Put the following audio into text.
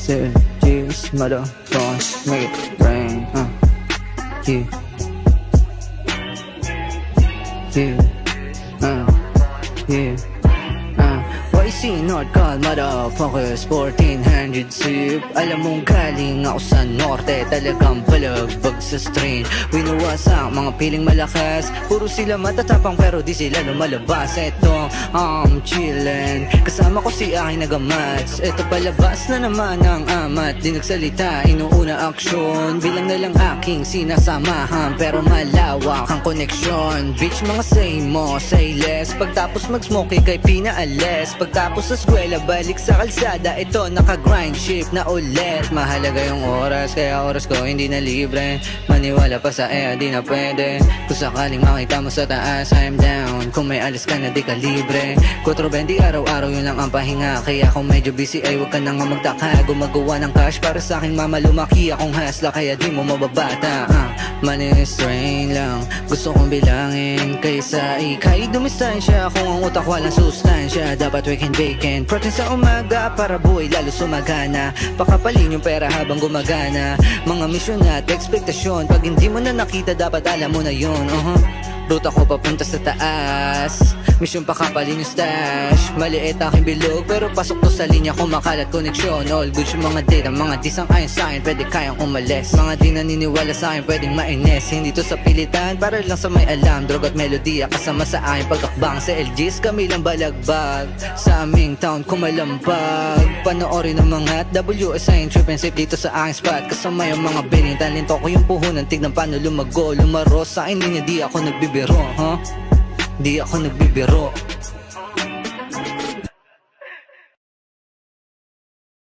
Cheers, motherfuckers, make it rain, yeah. Yeah. YC Nordcal, motherfuckers, 1400 sip. Alam mong galing ako sa norte, talagang balagbag sa strain. Winuwasak mga piling malakas, puro sila matatapang pero di sila lumalabas. Eto, I'm chillin', kasama ko si aking nagamats. Eto palabas na naman ang amat, di nagsalita, inuuna aksyon. Bilang na lang aking sinasamahan, pero malawak ang koneksyon. Bitch, mga say mo, say less. Pagtapos mag-smoke kay pinaalis. Pagtapos sa eskwela, balik sa kalsada. Ito, naka-grind shift na ulit. Mahalaga yung oras, kaya oras ko hindi na libre. Maniwala pa sa di na pwede. Kung sakaling makita mo sa taas, I'm down. Kung may alis ka na di ka libre. 420 araw-araw, yun lang ang pahinga. Kaya kung medyo busy ay huwag ka na nga magtaka. Gumagawa ng cash para sa aking mama. Lumaki akong hasla, kaya di mo mababata. Money is strain lang, gusto kong bilangin. Kaysa ikay dumistansya, kung ang utak walang sustansya. Dapat weekend vacant, protein sa umaga para buhay lalo sumagana. Pakapalin yung pera habang gumagana. Mga misyon at ekspektasyon, pag hindi mo na nakita dapat alam mo na yun. Ruta ko papunta sa taas, misyon pakapalin yung stash. Maliit aking bilog pero pasok to sa linya, kumakalat koneksyon. All good yung mga data, mga disang ayon sa akin, pwede kayang umalis. Mga di naniniwala sa akin, pwedeng mainis. Hindi to sa pilitan, para lang sa may alam. Drog at melodiya kasama sa akin pagkakbang. Sa LGs kami lang balagbag, sa aming town kumalambag. Panoorin ng mga WSI trip and safe dito sa aking spot. Kasama yung mga billing, talento ko yung puhunan. Tignan paano lumago, lumaro sa akin linya, di ako nagbibiro, Di ako nagbibiro.